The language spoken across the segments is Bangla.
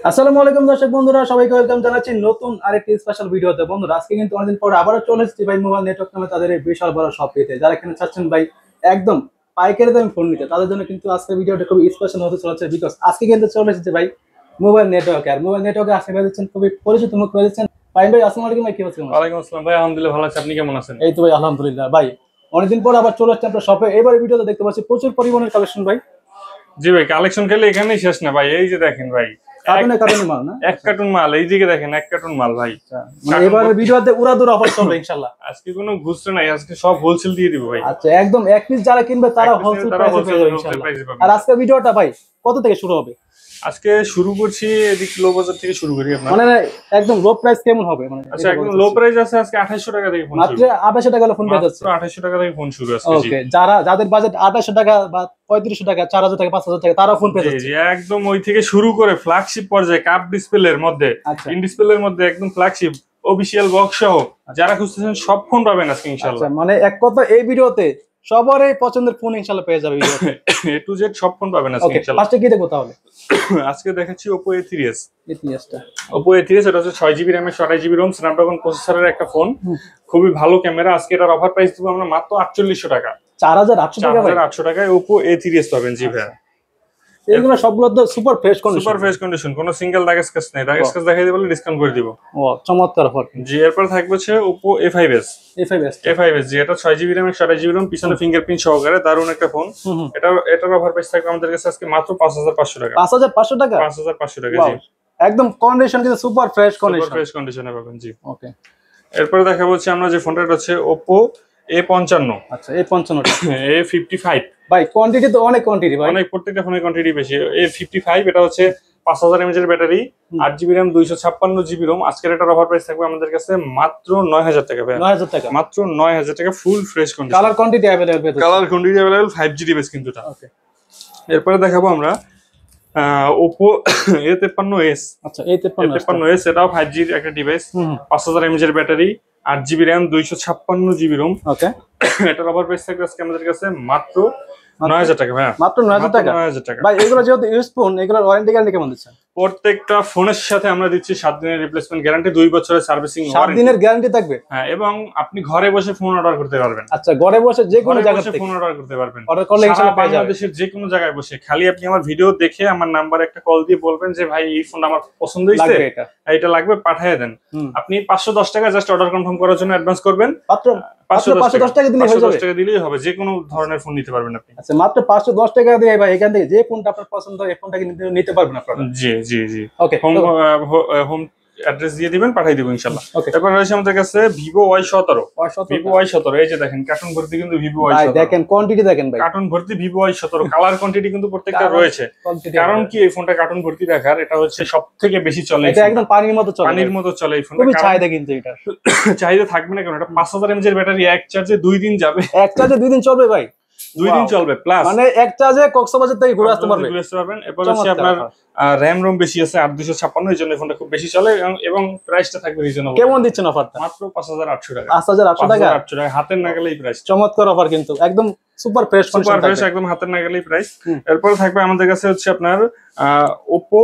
আসসালামু আলাইকুম দর্শক বন্ধুরা, সবাইকে ওয়েলকাম জানাচ্ছি নতুন আরেকটি স্পেশাল ভিডিওতে। বন্ধুরা, আজকে কিন্তু অনেকদিন পরে আবারও চলে এসেছি ভাই মোবাইল নেটওয়ার্ক নামে তাদের এই বিশাল বড় শপ পেতে। যারা কিনা চাচ্ছেন ভাই একদম পাইকারি দামে ফোন নিতে, তাদের জন্য কিন্তু আজকে ভিডিওটা খুবই স্পেশাল হতে চলেছে। বিকজ আজকে কিন্তু চলে এসেছে ভাই মোবাইল নেটওয়ার্কে। আর মোবাইল নেটওয়ার্কে আজকে পেয়ে যাচ্ছেন খুবই পরিচিত মুখ পেয়ে যাচ্ছেন ভাই। আসসালামু আলাইকুম ভাই, কি হচ্ছে? ওয়ালাইকুম আসসালাম ভাই, আলহামদুলিল্লাহ ভালো আছি। আপনি কেমন আছেন? এই তো ভাই আলহামদুলিল্লাহ। ভাই অনেকদিন পর আবার চলে আসছে আপনার শপে। এবারে ভিডিওতে দেখতে পাচ্ছি প্রচুর পরিমাণের কালেকশন ভাই। জি ভাই, কালেকশন খেলে এখানেই শেষ না ভাই। এই যে দেখেন ভাই, কার্টুনে কার্টুনে মাল না, এক কার্টুন মাল। এই দিকে দেখেন, এক কার্টুন মাল ভাই। মানে এবারে ভিডিওতে উড়াদুরা অফার চলবে ইনশাআল্লাহ। আজকে কোনো ঘুষতে নাই, আজকে সব হোলসেল দিয়ে দিব ভাই। আচ্ছা, একদম এক পিস যারা কিনবে তারা হোলসেল প্রাইসে পেয়ে যাবে ইনশাআল্লাহ। আর আজকের ভিডিওটা ভাই কত থেকে শুরু হবে? আজকে শুরু করছি এদিক লো বাজার থেকে শুরু করি আপনার। মানে একদম লো প্রাইস কেমন হবে? মানে আচ্ছা, একদম লো প্রাইস আছে আজকে 2800 টাকা থেকে ফোন শুরু। মাত্র 2800 টাকা ফোন পেয়ে যাচ্ছে। 2800 টাকা থেকে ফোন শুরু আজকে। ওকে, যাদের বাজেট 2800 টাকা বা 3500 টাকা, 4000 টাকা, 5000 টাকা, তারা ফোন পেয়ে যাচ্ছে। জি, একদম ওই থেকে শুরু করে ফ্ল্যাগশিপ পর্যায়ে কাপ ডিসপ্লের মধ্যে, ইন ডিসপ্লের মধ্যে একদম ফ্ল্যাগশিপ অফিশিয়াল বক্স সহ যারা খুঁজতেছেন সব ফোন পাবেন আজকে ইনশাআল্লাহ। মানে এক কথা এই ভিডিওতে সবারই পছন্দের ফোন ইনশাআল্লাহ পেয়ে যাবে। এ টু জেড সব ফোন পাবেন আজকে ইনশাআল্লাহ। ফার্স্টে কি দেখবো তাহলে? আজকে দেখাচ্ছি Oppo A3s। A3sটা Oppo A3s, এটা হচ্ছে 6GB RAM এর 28GB ROM স্ন্যাপড্রাগন প্রসেসরের একটা ফোন। খুবই ভালো ক্যামেরা। আজকে এটার অফার প্রাইস দিব আমরা মাত্র 4800 টাকা। 4800 টাকা ভাই? 4800 টাকায় Oppo A3s পাবেন। জি ভাই, এইগুলো সবগুলো তো super fresh condition. Super fresh condition, কোনো সিঙ্গেল দাগ স্ক্র্যাচ নেই। দাগ স্ক্র্যাচ দেখাই দিলে ডিসকাউন্ট করে দিব। ও চমৎকার অফার। জি, এরপর থাকবে হচ্ছে Oppo A5s। জি, এটা 6GB RAM এর 28GB ROM, পিছনে ফিঙ্গারপ্রিন্ট সহকারে দারুণ একটা ফোন। এটার অফার প্রাইস থাকবে আমাদের কাছে আজকে মাত্র 5500 টাকা। 5500 টাকা? 5500 টাকা। জি, একদম কন্ডিশন কিন্তু super fresh condition. Super fresh কন্ডিশনে পাবেন। জি, ওকে। এরপরে দেখাবো হচ্ছে আমরা যে ফোনটা হচ্ছে Oppo A55। আচ্ছা, A55 A55 ভাই কোয়ান্টিটি তো অনেক কোয়ান্টিটি ভাই। অনেক, প্রত্যেকটা ফোনের কোয়ান্টিটি বেশি। A55 এটা হচ্ছে 5000 mAh এর battery, 8GB RAM, 256GB ROM। আজকের এটার অফার প্রাইস থাকবে আমাদের কাছে মাত্র 9000 টাকা ভাই। 9000 টাকা মাত্র 9000 টাকা, full fresh condition. Colour quantity available. Colour quantity available, 5G device কিন্তু এটা। ওকে। এরপরে দেখাবো আমরা Oppo A53s। আচ্ছা, A53s এটাও 5G এর একটা ডিভাইস, 5000 mAh এর battery, 8GB RAM, 256GB ROM। ওকে। এটার অফার প্রাইস থাকবে আজকে আমাদের কাছে মাত্র 9000 টাকা ভাই। মাত্র 9000 টাকা। 9000 টাকা ভাই এগুলো যেহেতু ইউজ ফোন, এগুলোর ওয়ারেন্টি গ্যারান্টি কেমন দিচ্ছেন? প্রত্যেকটা ফোনের সাথে আমরা দিচ্ছি 7 দিনের রিপ্লেসমেন্ট গ্যারান্টি, 2 বছরের সার্ভিসিং ওয়ারেন্টি। 7 দিনের গ্যারান্টি থাকবে? হ্যাঁ, এবং আপনি ঘরে বসে ফোন অর্ডার করতে পারবেন। আচ্ছা, ঘরে বসে যে কোনো জায়গা থেকে ফোন অর্ডার করতে পারবেন। অর্ডার করলে ইনশাআল্লাহ পেয়ে যাবেন বাংলাদেশের যে কোনো জায়গায় বসে। খালি আপনি আমার ভিডিও দেখে আমার নাম্বারে একটা কল দিয়ে বলবেন যে ভাই এই ফোনটা আমার পছন্দ হয়েছে, এটা লাগবে, পাঠিয়ে দেন। আপনি 510 টাকা জাস্ট অর্ডার কনফার্ম করার জন্য অ্যাডভান্স করবেন। মাত্র 510 টাকা দিলেই হয়ে যাবে। 510 টাকা দিলেই হবে, যে কোনো ধরনের ফোন নিতে পারবেন আপনি। আচ্ছা, মাত্র 510 টাকা দিয়ে ভাই এখান থেকে যে ফোনটা আপনার পছন্দ হয় এই ফোনটাকে নিতে পারবেন আপনারা। জি জি জি। ওকে, হোম অ্যাড্রেস দিয়ে দিবেন, পাঠিয়ে দিব ইনশাআল্লাহ। তারপর রয়েছে আমাদের কাছে Vivo Y17। Vivo Y17, এই যে দেখেন কার্টুন ভর্তি কিন্তু Vivo Y17। ভাই দেখেন কোয়ান্টিটি দেখেন ভাই, কার্টুন ভর্তি Vivo Y17। কালার কোয়ান্টিটি কিন্তু প্রত্যেকটা রয়েছে। কারণ কি এই ফোনটা কার্টুন ভর্তি রাখার, এটা হচ্ছে সবথেকে বেশি চলে। এটা একদম পানির মতো চলে। পানির মতো চলে এই ফোনটা। খুবই চাহিদা কিন্তু এটা। চাহিদা থাকবে না কেন? এটা 5000 mAh এর ব্যাটারি, এক চার্জে 2 দিন যাবে। এক চার্জে 2 দিন চলবে ভাই? 2 দিন চলবে প্লাস। মানে এক চার্জে কক্সবাজার থেকে ঘুরে আসতে পারবেন। এরপর হচ্ছে আপনার RAM ROM বেশি আছে, 8256, এই জন্য ফোনটা খুব বেশি চলে এবং প্রাইসটা থাকবে রিজনেবল। কেমন দিচ্ছেন অফারটা? মাত্র 5800 টাকা। 5800 টাকা? 5800 টাকা, হাতের নাগালেই প্রাইস। চমৎকার অফার কিন্তু, একদম super fresh condition, super fresh, একদম হাতের নাগালেই প্রাইস। এরপর থাকবে আমাদের কাছে হচ্ছে আপনার Oppo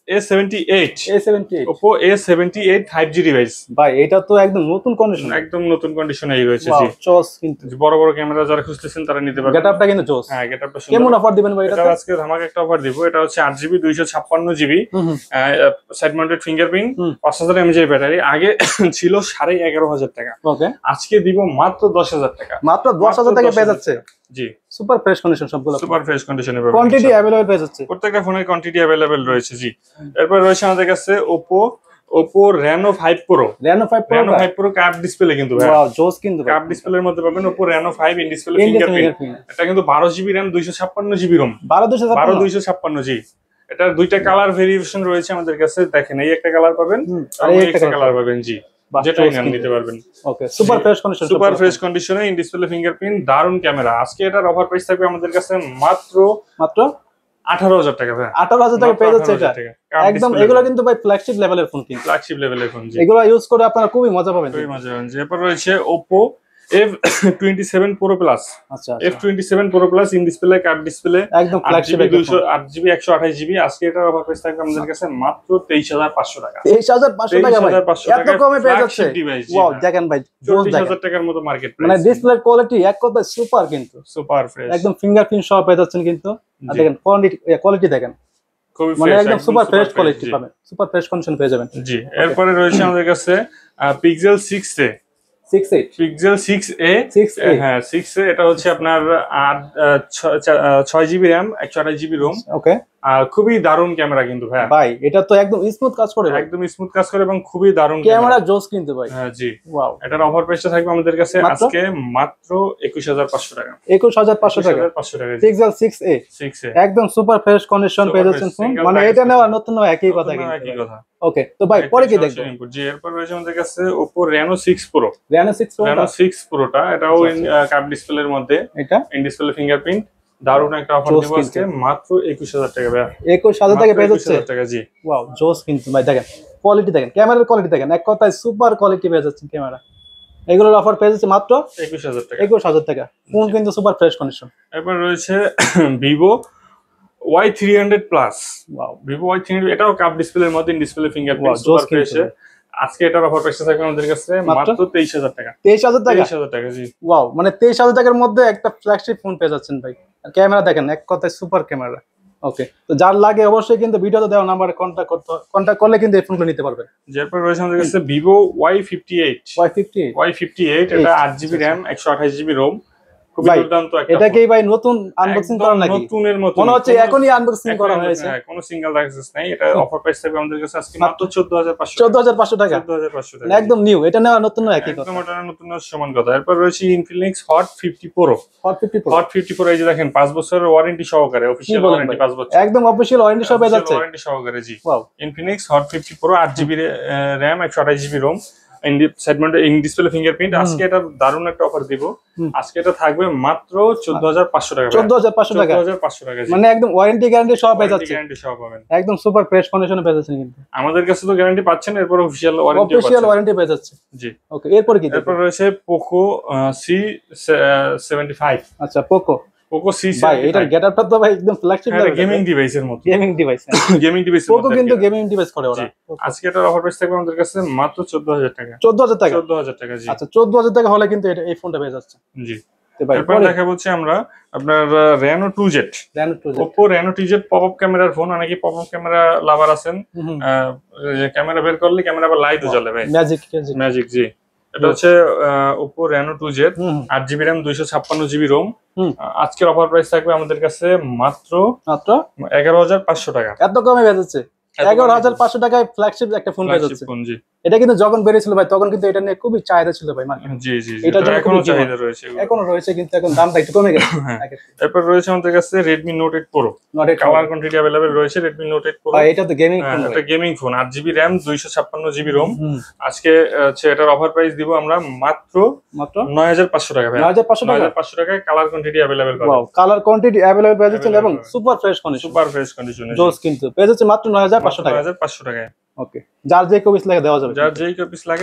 A78। Oppo A78 5G device. ভাই এটা তো একদম নতুন কন্ডিশন, একদম নতুন কন্ডিশনেই রয়েছে। জি, জোস কিন্তু। বড় বড় ক্যামেরা যারা খুঁজতেছেন তারা নিতে পারবেন। গেটআপটা কিন্তু জোস। হ্যাঁ, গেটআপটা সুন্দর। কেমন অফার দিবেন ভাই এটা? আজকে ধামাকা একটা অফার দিব। এটা হচ্ছে 8GB 256GB, side mounted fingerprint, 5000 mAh এর ব্যাটারি। আগে ছিল 11500 টাকা। ওকে, আজকে দিব মাত্র 10000 টাকা। মাত্র 10000 টাকা পেয়ে যাচ্ছে। জি, সুপার ফ্রেশ কন্ডিশন সবগুলো, সুপার ফ্রেশ কন্ডিশনে পাবেন। কোয়ান্টিটি अवेलेबल পেয়ে যাচ্ছে, প্রত্যেকটা ফোনের কোয়ান্টিটি अवेलेबल রয়েছে। জি, এরপর রয়েছে আমাদের কাছে Oppo Reno 5 Pro। Reno 5 Pro curve display কিন্তু ভাই। ওয়াও, জোস কিন্তু। কার্ভ ডিসপ্লের মধ্যে পাবেন Oppo Reno 5 in display fingerprint. এটা কিন্তু 12GB RAM, 256GB ROM। 12256। জি, এটার দুইটা কালার ভেরিয়েশন রয়েছে আমাদের কাছে। দেখেন, এই একটা কালার পাবেন আর এই একটা কালার পাবেন। জি, যেটাই নেন নিতে পারবেন। Okay, super fresh condition, super fresh কন্ডিশনে, ইন ডিসপ্লে ফিঙ্গারপ্রিন্ট, দারুন ক্যামেরা। আজকে এটার অফার প্রাইস থাকবে আমাদের কাছে মাত্র 18000 টাকা ভাই। 18000 টাকা পেয়ে যাচ্ছে এটা একদম। এগুলো কিন্তু ভাই ফ্ল্যাগশিপ লেভেলের ফোন, কিন্তু ফ্ল্যাগশিপ লেভেলের ফোন। জি, এগুলো ইউজ করে আপনারা খুবই মজা পাবেন, খুবই মজা পাবেন। এরপর রয়েছে Oppo F27 Pro Plus। আচ্ছা F27 Pro Plus in display card display একদম ফ্ল্যাগশিপ 8GB 128GB। আজকে এটার অফার প্রাইস থাকবে আমাদের কাছে মাত্র 23500 টাকা। 23500 টাকা ভাই, এত কমে পেয়ে যাচ্ছে। ওয়াও দেখেন ভাই, 40000 টাকার মতো মার্কেট প্রাইস। মানে ডিসপ্লের কোয়ালিটি এক কথায় সুপার, কিন্তু সুপার ফ্রেশ, একদম ফিঙ্গারপ্রিন্ট সহ পেয়ে যাচ্ছেন কিন্তু। আর দেখেন কোয়ালিটি দেখেন, মানে একদম সুপার ফ্রেশ কোয়ালিটি পাবেন, সুপার ফ্রেশ কন্ডিশন পেয়ে যাবেন। জি, এরপরে রয়েছে আমাদের কাছে পিক্সেল 6a, পিক্সেল 6a, হ্যাঁ 6a। এটা হচ্ছে আপনার 6GB RAM 128GB ROM। ওকে, খুবই দারুণ ক্যামেরা কিন্তু ভাই এটা তো একদম স্মুথ কাজ করে, একদম স্মুথ কাজ করে এবং খুবই দারুণ ক্যামেরা জোস কিন্তু ভাই। হ্যাঁ জি, ওয়াও। এটার অফার প্রাইসটা থাকবে আমাদের কাছে আজকে মাত্র 21500 টাকা। 21500 টাকা পিক্সেল 6a একদম সুপার ফ্রেশ কন্ডিশন পেয়ে যাচ্ছেন ফোন। মানে এটা নেওয়া নতুন নয়, একই কথা কিন্তু, একই কথা। ওকে, তো ভাই পরে কি দেখবেন? জি, এরপর রয়েছে আমাদের কাছে Oppo Reno 6 Pro। Reno 6 Pro এটাও কার্ভ ডিসপ্লের মধ্যে, এটা ইন ডিসপ্লে ফিঙ্গারপ্রিন্ট। দারুণ একটা অফার দিব আজকে মাত্র 21000 টাকা ভাই। 21000 টাকা পেয়ে যাচ্ছে 21000 টাকা। জি, ওয়াও জোস কিন্তু ভাই। দেখেন কোয়ালিটি, দেখেন ক্যামেরার কোয়ালিটি, দেখেন এক কথায় সুপার কোয়ালিটি পেয়ে যাচ্ছেন ক্যামেরা। এগুলোর অফার পেয়ে যাচ্ছে মাত্র 21000 টাকা। 21000 টাকা, ফোন কিন্তু সুপার ফ্রেশ কন্ডিশন। এরপর রয়েছে Vivo Y300 Plus। Wow, Vivo Y300 এটাও কার্ভ ডিসপ্লের মধ্যে, in display fingerprint, super fresh. আজকে এটার অফার প্রাইসটা থাকবে আমাদের কাছে মাত্র 23000 টাকা। 23000 টাকা? 23000 টাকা। জি, ওয়াও, মানে 23000 টাকার মধ্যে একটা ফ্ল্যাগশিপ ফোন পেয়ে যাচ্ছেন ভাই। আর ক্যামেরা দেখেন এক কথায় সুপার ক্যামেরা। ওকে, তো যার লাগে অবশ্যই কিন্তু ভিডিওতে দেওয়া নাম্বারে কন্টাক্ট করলে কিন্তু এই ফোনগুলো নিতে পারবেন। এরপর রয়েছে আমাদের কাছে Vivo Y58। এটা 8GB RAM 128GB ROM। খুবই দুর্দান্ত একটা। এটা কি ভাই নতুন আনবক্সিং করা নাকি? নতুনের মতো মনে হচ্ছে এখনই আনবক্সিং করা হয়েছে। হ্যাঁ, কোনো সিঙ্গেল অ্যাক্সেস নাই। এটা অফার প্রাইস থাকবে আমাদের কাছে আজকে মাত্র 14500 টাকা। 14500 টাকা, একদম নিউ। এটা নেওয়া নতুন নয়, একই কথা। একদম এটা নতুন সমান কথা। এরপর রয়েছে Infinix Hot 50 Pro। Hot 50 Pro এই যে দেখেন 5 বছরের ওয়ারেন্টি সহকারে, অফিশিয়াল ওয়ারেন্টি 5 বছর, একদম অফিশিয়াল ওয়ারেন্টি সহ পেয়ে যাচ্ছে। ওয়ারেন্টি সহকারে। জি, wow. Infinix Hot 50 Pro 8GB RAM 128GB ROM, in display fingerprint. আজকে এটা দারুণ একটা অফার দিব। আজকে এটা থাকবে মাত্র 14500 টাকা। 14500 টাকা, 14500 টাকা। মানে একদম ওয়ারেন্টি গ্যারান্টি সহ পেয়ে যাচ্ছে। গ্যারান্টি সহ পাবেন, একদম সুপার ফ্রেশ কন্ডিশনে পেয়ে যাচ্ছেন কিন্তু। আমাদের কাছে তো গ্যারান্টি পাচ্ছেন, এরপর অফিশিয়াল ওয়ারেন্টি পেয়ে যাচ্ছে। জি, ওকে, এরপর কি? এরপর রয়েছে Poco C75। আচ্ছা, Poco C75 ভাই, এটার গেটআপটা তো ভাই একদম ফ্ল্যাগশিপ লেভেল, গেমিং ডিভাইসের মতো। গেমিং ডিভাইস Poco কিন্তু গেমিং ডিভাইস করে ওরা। আজকে এটার অফার প্রাইস থাকবে আমাদের কাছে মাত্র 14000 টাকা। 14000 টাকা? 14000 টাকা। জি, আচ্ছা 14000 টাকা হলে কিন্তু এই ফোনটা পেয়ে যাচ্ছে। জি, এরপর দেখা বলছি আমরা আপনার Reno 2Z। Oppo Reno 2Z popup ক্যামেরার ফোন। অনেকে পপআপ ক্যামেরা লাভার আছেন, ক্যামেরা বের করলে ক্যামেরা আবার লাইটও জ্বলে ভাই, ম্যাজিক। জি, এটা হচ্ছে Oppo Reno 2Z 8GB RAM 256GB ROM। আজকের অফার প্রাইস থাকবে আমাদের কাছে মাত্র 11500 টাকা। এত কমে পেয়ে যাচ্ছে? 11500 টাকায় ফ্ল্যাগশিপ একটা ফোন পেয়ে যাচ্ছে। এটা কিন্তু যখন বেরিয়েছিল ভাই তখন কিন্তু এটা নিয়ে খুবই চাহিদা ছিল ভাই মার্কেটে। জি, এটা এখনো চাহিদা রয়েছে, এখনো রয়েছে, কিন্তু এখন দামটা একটু কমে গেছে। এরপর রয়েছে আমাদের কাছে Redmi Note 8 Pro। Colour quantity available রয়েছে Redmi Note 8 Pro। ভাই এটা তো গেমিং ফোন, এটা gaming phone, 8GB RAM 256GB ROM। আজকে এটার অফার প্রাইস দিব আমরা মাত্র 9500 টাকা ভাই। 9500 টাকায় কালার কোয়ান্টিটি अवेलेबल পাবেন। ওয়াও, কালার কোয়ান্টিটি अवेलेबल পেয়ে যাচ্ছেন এবং সুপার ফ্রেশ কন্ডিশনে জোস কিন্তু পেয়ে যাচ্ছে মাত্র 9500 টাকা। 9500 টাকায়। ওকে, যার যে কপিস লাগে দেওয়া যাবে,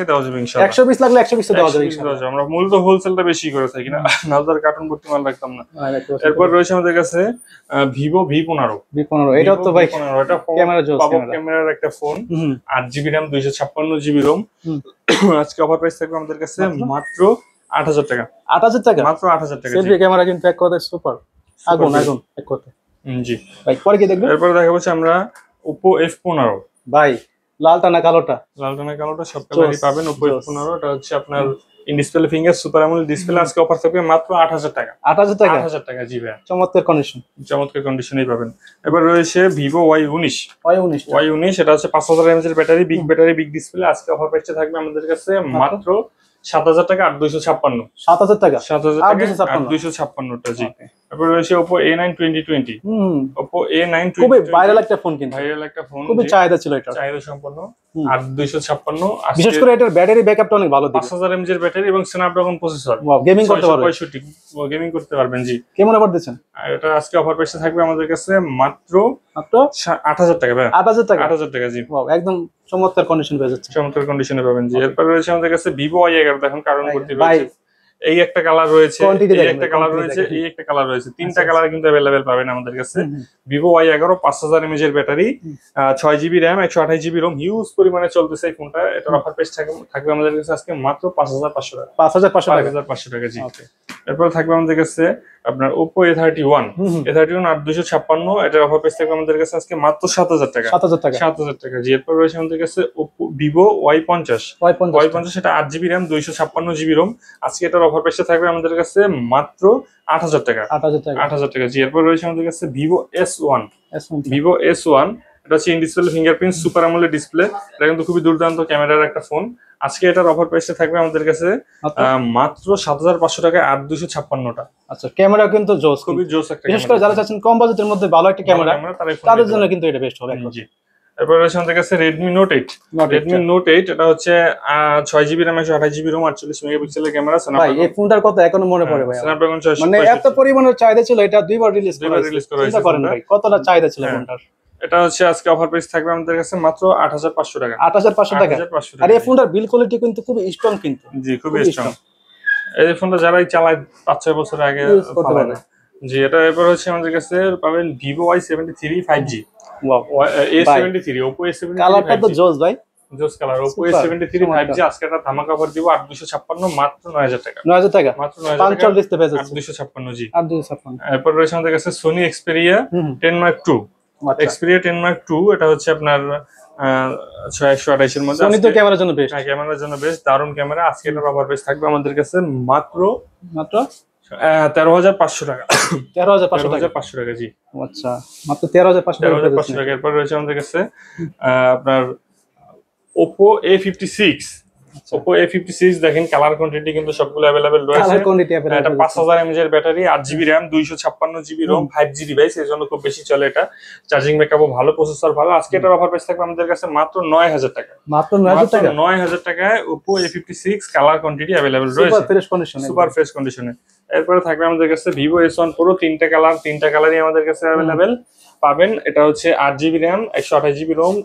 দেওয়া যাবে ইনশাআল্লাহ। 100 পিস লাগলে 100 পিস দেওয়া যাবে ইনশাআল্লাহ। আমরা মূলত হোলসেলটা বেশি করে থাকি না, নালদার কার্টুন ভর্তি মাল রাখতাম না। এরপর রয়েছে আমাদের কাছে Vivo V15। এটা তো ভাই এটা ক্যামেরা জোস, ক্যামেরার একটা phone, 8GB RAM 256GB ROM। আজকে অফার প্রাইস থাকবে আমাদের কাছে মাত্র 8000 টাকা। 8000 টাকা? মাত্র 8000 টাকা। সেলফি ক্যামেরা কিন্তু এক কথায় সুপার, আগুন এক কথা। জি ভাই, পরে কি দেখবেন? এরপর দেখাবো আমরা Oppo F15। ভাই লালটা না কালোটা? সব কালারই পাবেন Oppo F15। এটা হচ্ছে আপনার in display finger super AMOLED display. আজকে অফার থাকবে মাত্র 8000 টাকা। 8000 টাকা। জি ভাই, চমৎকার কন্ডিশনেই পাবেন। এবার রয়েছে Vivo Y19। এটা হচ্ছে 5000 mAh এর ব্যাটারি, বিগ ডিসপ্লে। আজকে অফার প্রাইসে থাকবে আমাদের কাছে মাত্র 7000 টাকা 8256। 7000 টাকা 8256 টা। জি, তারপর রয়েছে Oppo A9 2020। Oppo A9 খুবই ভাইরাল একটা ফোন, কিন্তু খুবই চাহিদা ছিল, এটা চাহিদা সম্পন্ন 8256। বিশেষ করে এটার ব্যাটারি ব্যাকআপটা অনেক ভালো, 5000 mAh এর ব্যাটারি এবং স্ন্যাপড্রাগন প্রসেসর। গেমিং করতে পারবেন, 65 গেমিং করতে পারবেন। জি, কেমন অফার দিচ্ছেন? এটা আজকে অফার প্রাইসে থাকবে আমাদের কাছে মাত্র 8000 টাকা ভাই। 8000 টাকা। জি, একদম চমৎকার কন্ডিশন পেয়ে যাচ্ছে, চমৎকার কন্ডিশনে পাবেন। জি, এরপর রয়েছে আমাদের কাছে Vivo Y11। দেখুন কারণ করতে রয়েছে এই একটা কালার রয়েছে, Quantity এই দেখেন, একটা কালার quantity রয়েছে, দেখেন। এই একটা কালার রয়েছে, তিনটা কালার কিন্তু অ্যাভেলেবেল পাবেন আমাদের কাছে। ভিভো Y11 5000 mAh এর battery, 6GB RAM 128GB ROM, huge পরিমাণে চলতেছে এই ফোনটা। এটার অফার প্রাইস থাকবে আমাদের কাছে আজকে মাত্র 5500 টাকা। 5500 টাকা। 5500 টাকা জি। এরপর থাকবে আমাদের কাছে আপনার Oppo A31, A31 8256, এটার অফার প্রাইস থাকবে আমাদের কাছে আজকে মাত্র 7000 টাকা। 7000 টাকা। 7000 টাকা জি। এরপর রয়েছে আমাদের কাছে Oppo Vivo Y50, এটা 8GB RAM 256GB ROM, আজকে এটার অফার প্রাইসে থাকবে আমাদের কাছে মাত্র 8000 টাকা। 8000 টাকা জি। এরপর রয়েছে আমাদের কাছে Vivo S1, এটা হচ্ছে in display fingerprint super AMOLED display. এটা কিন্তু খুবই দুর্দান্ত ক্যামেরার একটা ফোন। আজকে এটার অফার প্রাইসে থাকবে আমাদের কাছে মাত্র 7500 টাকায় 8256টা। আচ্ছা, ক্যামেরা কিন্তু জোস, খুবই জোস একটা, বিশেষ করে যারা চাচ্ছেন কম বাজেটের মধ্যে ভালো একটা ক্যামেরা, তাদের জন্য কিন্তু এটা বেস্ট হবে। জি। এরপর রয়েছে আমাদের কাছে Redmi Note 8, এটা হচ্ছে 6GB RAM 128GB ROM 48 মেগাপিক্সেলের ক্যামেরা। ভাই এই ফোনটার কথা এখনো মনে পড়ে ভাই, Snapdragon 665, মানে এত পরিমাণের চাহিদা ছিল, এটা দুইবার রিলিজ করা হয়েছে। করেন ভাই কতটা চাহিদা ছিল ফোনটার। এটা হচ্ছে আজকে অফার প্রাইস থাকবে আমাদের কাছে মাত্র 8500 টাকা। 8500 টাকা। আর এই ফোনটার বিল কোয়ালিটি কিন্তু খুব স্ট্রং, কিন্তু জি খুবই স্ট্রং। এই ফোনটা যারাই চালায় 5-6 বছর আগে পাবে জি। এটা এরপর হচ্ছে আমাদের কাছে পাবেন Vivo Y73 5G, wow A73, Oppo A73, কালারটা তো জোস ভাই, জোস কালার। Oppo A73 5G আজকে একটা ধামাকা অফার দিব 8256, মাত্র 9000 টাকা। 9000 টাকা মাত্র 9000 টাকা। পাঞ্চল ডিসপ্লে পেয়ে যাচ্ছে 8256 জি। 8256। এরপর রয়েছে আমাদের কাছে Sony Xperia 10 Mark II, Xperia 10 Mark II, এটা হচ্ছে আপনার 128 এর মধ্যে। Sony তো ক্যামেরার জন্য বেস্ট। হ্যাঁ ক্যামেরার জন্য বেস্ট, দারুণ ক্যামেরা। আজকে এটার অফার প্রাইস থাকবে আমাদের কাছে মাত্র 13500 টাকা। 13500 টাকা জি। আচ্ছা, মাত্র 13500 টাকা। এরপর রয়েছে আমাদের কাছে আপনার Oppo A56, দেখেন কালার কোয়ান্টিটি কিন্তু সবগুলো अवेलेबल রয়েছে। এটা 5000 mAh এর battery, 8GB RAM 256GB ROM, 5G device, এর জন্য খুব বেশি চলে এটা। চার্জিং ব্যাকআপও ভালো, প্রসেসর ভালো। আজকে এটার অফার প্রাইস থাকবে আমাদের কাছে মাত্র 9000 টাকা। মাত্র 9000 টাকায় Oppo A56 colour quantity available রয়েছে, সুপার ফ্রেশ কন্ডিশনে। এরপরে থাকবে আমাদের কাছে Vivo S1 Pro, তিনটা কালারই আমাদের কাছে अवेलेबल পাবেন। এটা হচ্ছে 8GB RAM 128GB ROM,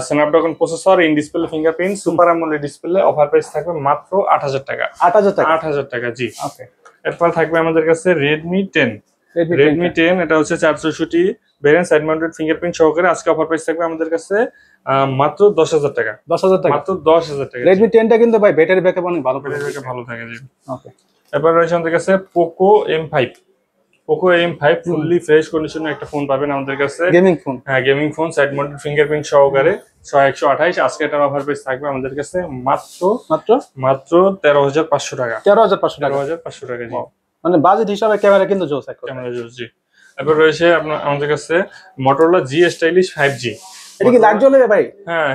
Snapdragon processor, in display fingerprint, super AMOLED display. Offer price থাকবে মাত্র 8000 টাকা। 8000 টাকা জি। ওকে। এরপর থাকবে আমাদের কাছে Redmi 10, এটা হচ্ছে 464 ভেরিয়েন্ট, সাইড মাউন্টেড ফিঙ্গারপ্রিন্ট সহকারে। আজকে অফার প্রাইস থাকবে আমাদের কাছে মাত্র 10000 টাকা। মাত্র 10000 টাকা। Redmi 10টা কিন্তু ভাই ব্যাটারি ব্যাকআপ অনেক ভালো, ভালো থাকে জি। ওকে। এরপর রয়েছে আমাদের কাছে Poco M5, ফুললি ফ্রেশ কন্ডিশনে একটা ফোন পাবেন আমাদের কাছে। গেমিং ফোন, হ্যাঁ gaming phone, side mounted fingerprint সহকারে, 128। আজকে এটার অফার প্রাইস থাকবে আমাদের কাছে মাত্র 13500 টাকা। 13500 টাকা জি। মানে বাজেট হিসাবে ক্যামেরা কিন্তু জোস, ক্যামেরা জোস জি। এরপর রয়েছে আমাদের কাছে Motorola G Stylish 5G। এটা কি লাইট জ্বলবে ভাই?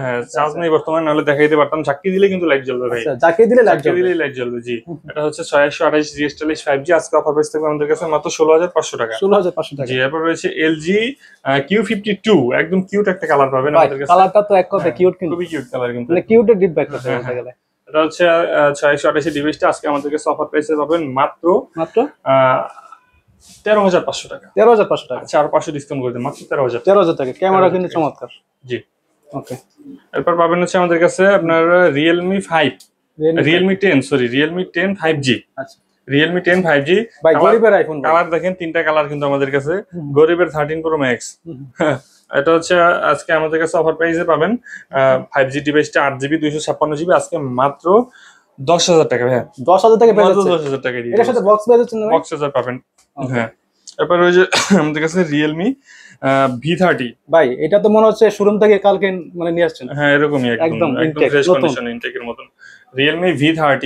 হ্যাঁ চার্জ নেই বর্তমানে, নাহলে দেখাই দিতে পারতাম। ঝাঁকি দিলে কিন্তু লাইট জ্বলবে ভাই। আচ্ছা, ঝাঁকি দিলে লাইট জ্বলবে জি। এটা হচ্ছে 128 G Stylish 5G। আজকে অফার প্রাইস থাকবে আমাদের কাছে মাত্র 16500 টাকা। 16500 টাকা জি। এরপর রয়েছে LG Q52, একদম কিউট একটা কালার পাবেন আমাদের কাছে। কালারটা তো এক কথা কিউট, কিন্তু খুবই কিউট কালার, কিন্তু মানে কিউটের ডিপ ব্যাক করতে গেলে। এটা হচ্ছে 628 ডিভাইসটা আজকে আমাদের কাছে অফার প্রাইসে পাবেন মাত্র 13500 টাকা। 13500 টাকা। আচ্ছা, আর 500 ডিসকাউন্ট করে দেন, মাত্র 13000 টাকা। ক্যামেরা কিন্তু চমৎকার জি। ওকে। এরপর পাবেন হচ্ছে আমাদের কাছে আপনার Realme 10 5G। আচ্ছা, Realme 10 5G ভাই গরিবের আইফোন। কালার দেখেন, তিনটা কালার কিন্তু আমাদের কাছে। গরিবের 13 Pro Max। এটা হচ্ছে আজকে আমাদের কাছে অফার প্রাইসে পাবেন 5G ডিভাইসটা 8GB 256GB আজকে মাত্র 10000 টাকা। হ্যাঁ 10000 টাকা পেয়ে যাচ্ছে। 10000 টাকা দিয়ে এর সাথে বক্স পেয়ে যাচ্ছেন না? বক্স চার্জার পাবেন। হ্যাঁ। এরপর রয়েছে আমাদের কাছে Realme V30। ভাই এটা তো মনে হচ্ছে শোরুম থেকে কালকে মানে নিয়ে আসছেন। হ্যাঁ এরকমই, একদম ফ্রেশ কন্ডিশন, ইনটেকের মতন। Realme V30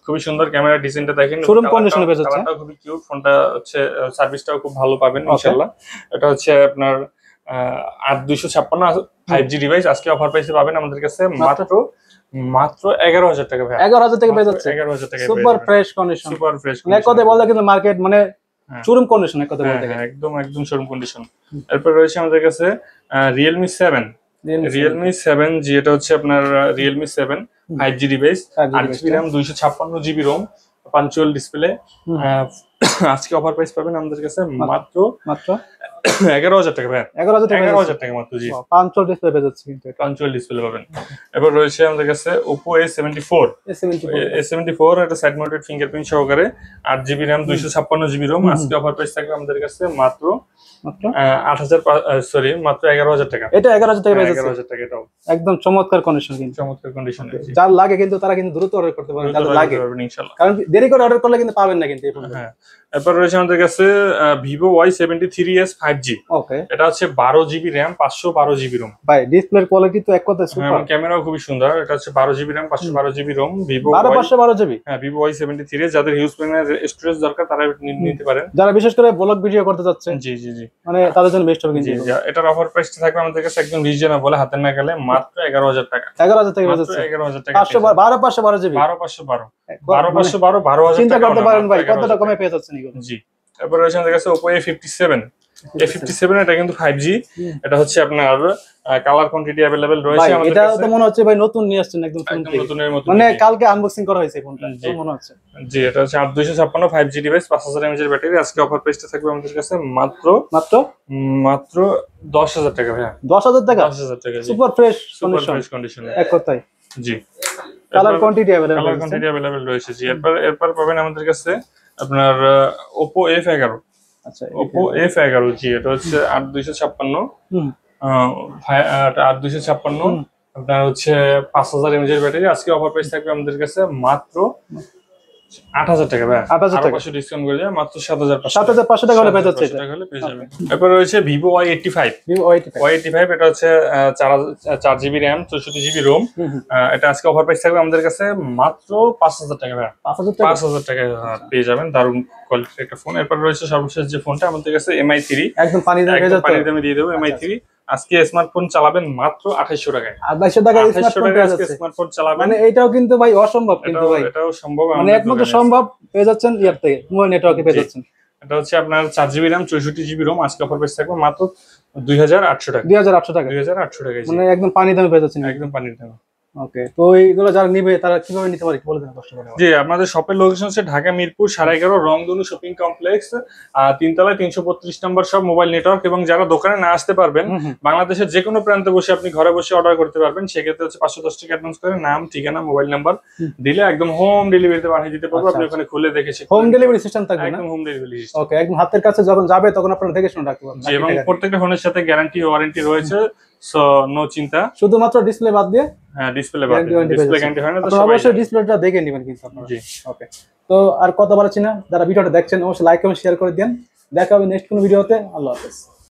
খুবই সুন্দর ক্যামেরা, ডিজাইনটা দেখেন, শোরুম কন্ডিশনে পেয়ে যাচ্ছে। কালারটা খুবই কিউট, ফোনটা হচ্ছে সার্ভিসটাও খুব ভালো পাবেন ইনশাআল্লাহ। এটা হচ্ছে আপনার 8256 5G ডিভাইস আজকে অফার প্রাইসে পাবেন আমাদের কাছে মাত্র 11000 টাকা। ভাই 11000 টাকা পেয়ে যাচ্ছে। 11000 টাকা। সুপার ফ্রেশ কন্ডিশন, মানে এক কথায় বলতে কিন্তু মার্কেট মানে শোরুম কন্ডিশন, এক কথায় বলতে গেলে একদম শোরুম কন্ডিশন। এরপর রয়েছে আমাদের কাছে Realme 7 জি। এটা হচ্ছে আপনার Realme 7 5G device, 8GB RAM 256GB ROM, punctual display, আজকে অফার প্রাইস পাবেন আমাদের কাছে মাত্র মাত্র 11,000 টাকা ভাই। 11,000 টাকা, 11,000 টাকা মাত্র। জি, পাঞ্চল ডিসপ্লে পেয়ে যাচ্ছে কিন্তু এটা। পাঞ্চুয়াল ডিসপ্লে পাবেন। এবার রয়েছে আমাদের কাছে Oppo A74। A74 এটা সাইড মাউন্টেড ফিঙ্গারপ্রিন্ট সহকারে 8GB RAM 256GB ROM। আজকে অফার প্রাইস থাকবে আমাদের কাছে মাত্র 11,000 টাকা। এটা 11,000 টাকা পেয়ে যাচ্ছে। 11,000 টাকা এটাও একদম চমৎকার কন্ডিশন কিন্তু, চমৎকার কন্ডিশনে। যার লাগে কিন্তু তারা কিন্তু দ্রুত অর্ডার করতে পারে, যাদের লাগে ইনশাআল্লাহ, কারণ দেরি করে অর্ডার করলে কিন্তু পাবেন না কিন্তু এই ফোনটা। হ্যাঁ, এরপর রয়েছে আমাদের কাছে Vivo Y73s 5G। ওকে, এটা হচ্ছে 12GB RAM 512GB ROM। ভাই ডিসপ্লের কোয়ালিটি তো এক কথায় সুপার, ক্যামেরাও খুবই সুন্দর। এটা হচ্ছে 12GB RAM 512GB ROM Vivo 512GB। হ্যাঁ, Vivo Y73, যাদের হিউজ পরিমাণে স্টোরেজ দরকার তারা নিতে পারেন, যারা বিশেষ করে ব্লগ ভিডিও করতে যাচ্ছে। জি জি জি, মানে তাদের জন্য বেস্ট হবে কিন্তু। এটার অফার প্রাইসটা থাকবে আমাদের কাছে একদম রিজনেবল, হাতের নাগালে মাত্র 11,000 টাকা। 11,000 টাকা পেয়ে মাত্র যাচ্ছে। 11,000 টাকা। 512GB 12,512 12,512 চিন্তা করতে পারেন ভাই 11,000 কতটা কমে পেয়ে যাচ্ছেন এগুলো। জি, এরপর রয়েছে আমাদের কাছে Oppo A57। A57 এটা কিন্তু 5G। এটা হচ্ছে আপনার কালার কোয়ান্টিটি अवेलेबल রয়েছে আমাদের এটা কাছে। তো মনে হচ্ছে ভাই নতুন নিয়ে আসছেন একদম ফোন থেকে, নতুনের মতো, মানে কালকে আনবক্সিং করা হয়েছে ফোনটা মনে হচ্ছে। জি, এটা হচ্ছে 8256 5G ডিভাইস 5000 mAh এর ব্যাটারি। আজকে অফার প্রাইসটা থাকবে আমাদের কাছে মাত্র মাত্র 10,000 টাকা ভাই। 10,000 টাকা, 10,000 টাকা। সুপার ফ্রেশ কন্ডিশনে এক কথায়। জি, কালার কোয়ান্টিটি अवेलेबल রয়েছে। জি, এরপর পাবেন আমাদের কাছে আপনার Oppo F11। আচ্ছা, Oppo F11। জি, এটা হচ্ছে 8256 8256 আপনার হচ্ছে 5000 mAh এর ব্যাটারি। আজকে অফার প্রাইস থাকবে আমাদের কাছে মাত্র 8,000 টাকা ভাই। 8,000 টাকা ডিসকাউন্ট করে দেয় মাত্র 7,500 টাকা হলে পেয়ে যাচ্ছে এটা। পেয়ে যাবেন। এরপর রয়েছে Vivo Y85। Y85 এটা হচ্ছে 4GB RAM 64GB ROM। এটা আজকে অফার প্রাইস থাকবে আমাদের কাছে মাত্র 5,000 টাকা ভাই। 5,000 টাকা পেয়ে যাবেন, দারুণ কোয়ালিটির একটা ফোন। এরপর রয়েছে সর্বশেষ যে ফোনটা আমাদের কাছে MI3, একদম পানি দামে দিয়ে দেবো MI3। আজকে স্মার্টফোন চালাবেন মাত্র 2800 টাকায়। 2800 টাকায় স্মার্টফোন চালাবেন, মানে এটাও কিন্তু ভাই অসম্ভব কিন্তু ভাই, এটাও সম্ভব, মানে একমাত্র সম্ভব পেয়ে যাচ্ছেন ইয়ার থেকে, মোবাইল নেটওয়ার্কে পেয়ে যাচ্ছেন। এটা হচ্ছে আপনার 4GB RAM 64GB ROM। আজকে অফার প্রাইস থাকবে মাত্র 2,800 টাকা। 2,800 টাকা, 2,800 টাকা, মানে একদম পানি দামে পেয়ে যাচ্ছেন। একদম পানির দাম। ওকে, তো এইগুলো যারা নিবে তারা কিভাবে নিতে পারে বলে দেন কষ্ট করে। জি, আপনাদের শপের লোকেশন হচ্ছে ঢাকা মিরপুর 11.5 রংধনু শপিং কমপ্লেক্স, 3 তলায় 332 নম্বর সব মোবাইল নেটওয়ার্ক। এবং যারা দোকানে না আসতে পারবেন, বাংলাদেশের যে কোনো প্রান্তে বসে আপনি ঘরে বসে অর্ডার করতে পারবেন। সেক্ষেত্রে হচ্ছে 510 টাকা অ্যাডভান্স করে নাম, ঠিকানা, মোবাইল নাম্বার দিলে একদম হোম ডেলিভারিতে পাঠিয়ে দিতে পারবো। আপনি ওখানে খুলে দেখে হোম ডেলিভারি সিস্টেম থাকবে না? একদম হোম ডেলিভারি সিস্টেম। ওকে, একদম হাতের কাছে যখন যাবে তখন আপনারা দেখে শুনে রাখতে পারবেন। এবং প্রত্যেকটা ফোনের সাথে গ্যারান্টি ওয়ারেন্টি রয়েছে, সো নো চিন্তা। শুধুমাত্র ডিসপ্লে বাদ দিয়ে, হ্যাঁ ডিসপ্লে বাদ দিয়ে, ডিসপ্লে গ্যারান্টি হয় না তো আপনারা অবশ্যই ডিসপ্লেটা দেখে নেবেন কিন্তু আপনারা। জি, ওকে, তো আর কথা বলছি না, যারা ভিডিওটা দেখছেন অবশ্যই লাইক এবং শেয়ার করে দেন। দেখা হবে নেক্সট কোনো ভিডিওতে। আল্লাহ হাফেজ।